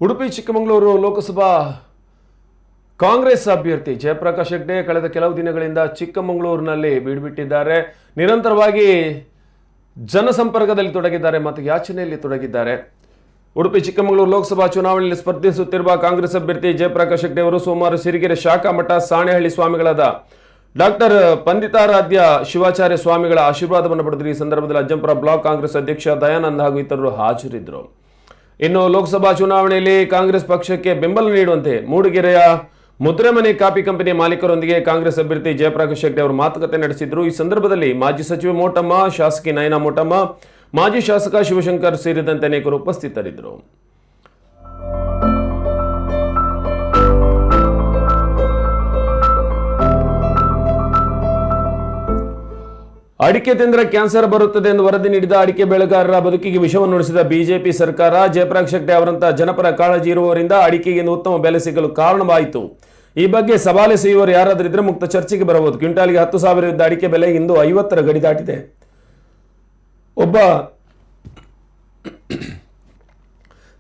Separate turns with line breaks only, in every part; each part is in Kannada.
ಉಡುಪಿ ಚಿಕ್ಕಮಗಳೂರು ಲೋಕಸಭಾ ಕಾಂಗ್ರೆಸ್ ಅಭ್ಯರ್ಥಿ ಜಯಪ್ರಕಾಶ್ ಹೆಗ್ಡೆ ಕಳೆದ ಕೆಲವು ದಿನಗಳಿಂದ ಚಿಕ್ಕಮಗಳೂರಿನಲ್ಲಿ ಬೀಡುಬಿಟ್ಟಿದ್ದಾರೆ. ನಿರಂತರವಾಗಿ ಜನಸಂಪರ್ಕದಲ್ಲಿ ತೊಡಗಿದ್ದಾರೆ ಮತ್ತು ಯಾಚನೆಯಲ್ಲಿ ತೊಡಗಿದ್ದಾರೆ. ಉಡುಪಿ ಚಿಕ್ಕಮಗಳೂರು ಲೋಕಸಭಾ ಚುನಾವಣೆಯಲ್ಲಿ ಸ್ಪರ್ಧಿಸುತ್ತಿರುವ ಕಾಂಗ್ರೆಸ್ ಅಭ್ಯರ್ಥಿ ಜಯಪ್ರಕಾಶ್ ಹೆಗ್ಡೆ ಅವರು ಸೋಮವಾರ ಸಿರಿಗೆರೆ ಶಾಖಾ ಮಠ ಸಾಣೆಹಳ್ಳಿ ಸ್ವಾಮಿಗಳಾದ ಡಾಕ್ಟರ್ ಪಂಡಿತಾರಾಧ್ಯ ಶಿವಾಚಾರ್ಯ ಸ್ವಾಮಿಗಳ ಆಶೀರ್ವಾದವನ್ನು ಪಡೆದರು. ಈ ಸಂದರ್ಭದಲ್ಲಿ ಅಜ್ಜಂಪುರ ಬ್ಲಾಕ್ ಕಾಂಗ್ರೆಸ್ ಅಧ್ಯಕ್ಷ ದಯಾನಂದ್ ಹಾಗೂ ಇತರರು ಹಾಜರಿದ್ದರು. ಇನ್ನು ಲೋಕಸಭಾ ಚುನಾವಣೆಯಲ್ಲಿ ಕಾಂಗ್ರೆಸ್ ಪಕ್ಷಕ್ಕೆ ಬೆಂಬಲ ನೀಡುವಂತೆ ಮೂಡಿಗೆರೆಯ ಮುದ್ರೆಮನೆ ಕಾಪಿ ಕಂಪನಿಯ ಮಾಲೀಕರೊಂದಿಗೆ ಕಾಂಗ್ರೆಸ್ ಅಭ್ಯರ್ಥಿ ಜಯಪ್ರಕಾಶ್ ಹೆಗ್ಡೆ ಅವರು ಮಾತುಕತೆ ನಡೆಸಿದ್ರು. ಈ ಸಂದರ್ಭದಲ್ಲಿ ಮಾಜಿ ಸಚಿವ ಮೋಟಮ್ಮ, ಶಾಸಕಿ ನಯನಾ ಮೋಟಮ್ಮ, ಮಾಜಿ ಶಾಸಕ ಶಿವಶಂಕರ್ ಸೇರಿದಂತೆ ಅನೇಕರು ಉಪಸ್ಥಿತರಿದ್ದರು. ಅಡಿಕೆ ತಿಂದರೆ ಕ್ಯಾನ್ಸರ್ ಬರುತ್ತದೆ ಎಂದು ವರದಿ ನೀಡಿದ ಅಡಿಕೆ ಬೆಳೆಗಾರರ ಬದುಕಿಗೆ ವಿಷವನ್ನು ನುಡಿಸಿದ ಬಿಜೆಪಿ ಸರ್ಕಾರ ಜಯಪ್ರಕಾಶ್ ಹೆಗ್ಡೆ ಅವರಂತಹ ಜನಪರ ಕಾಳಜಿ ಇರುವವರಿಂದ ಅಡಿಕೆಗೆ ಉತ್ತಮ ಬೆಲೆ ಸಿಗಲು ಕಾರಣವಾಯಿತು. ಈ ಬಗ್ಗೆ ಸವಾಲು ಎಸೆಯುವವರು ಯಾರಾದರೂ ಇದ್ರೆ ಮುಕ್ತ ಚರ್ಚೆಗೆ ಬರಬಹುದು. ಕ್ವಿಂಟಾಲ್ಗೆ 10,000 ಇದ್ದ ಅಡಿಕೆ ಬೆಲೆ ಇಂದು 50ರ ಗಡಿ ದಾಟಿದೆ. ಒಬ್ಬ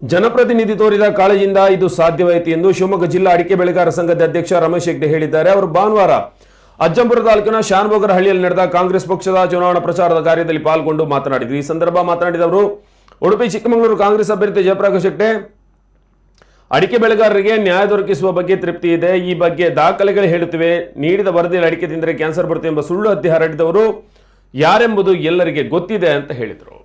ಜನಪ್ರತಿನಿಧಿ ತೋರಿದ ಕಾಳಜಿಯಿಂದ ಇದು ಸಾಧ್ಯವಾಯಿತು ಎಂದು ಶಿವಮೊಗ್ಗ ಜಿಲ್ಲಾ ಅಡಿಕೆ ಬೆಳೆಗಾರ ಸಂಘದ ಅಧ್ಯಕ್ಷ ರಮೇಶ್ ಹೆಗ್ಡೆ ಹೇಳಿದ್ದಾರೆ. ಅವರು ಭಾನುವಾರ ಅಜ್ಜಂಪುರ ತಾಲೂಕಿನ ಶಾನಭೋಗರ ಹಳ್ಳಿಯಲ್ಲಿ ನಡೆದ ಕಾಂಗ್ರೆಸ್ ಪಕ್ಷದ ಚುನಾವಣಾ ಪ್ರಚಾರದ ಕಾರ್ಯದಲ್ಲಿ ಪಾಲ್ಗೊಂಡು ಮಾತನಾಡಿದರು. ಈ ಸಂದರ್ಭ ಮಾತನಾಡಿದ ಅವರು, ಉಡುಪಿ ಚಿಕ್ಕಮಗಳೂರು ಕಾಂಗ್ರೆಸ್ ಅಭ್ಯರ್ಥಿ ಜಯಪ್ರಕಾಶ್ ಹೆಗ್ಡೆ ಅಡಿಕೆ ಬೆಳೆಗಾರರಿಗೆ ನ್ಯಾಯ ದೊರಕಿಸುವ ಬಗ್ಗೆ ತೃಪ್ತಿ ಇದೆ. ಈ ಬಗ್ಗೆ ದಾಖಲೆಗಳು ಹೇಳುತ್ತಿವೆ. ನೀಡಿದ ವರದಿಯಲ್ಲಿ ಅಡಿಕೆ ತಿಂದರೆ ಕ್ಯಾನ್ಸರ್ ಬರುತ್ತೆ ಎಂಬ ಸುಳ್ಳು ಹತ್ಯೆ ಹರಡಿದವರು ಯಾರೆಂಬುದು ಎಲ್ಲರಿಗೆ ಗೊತ್ತಿದೆ ಅಂತ ಹೇಳಿದರು.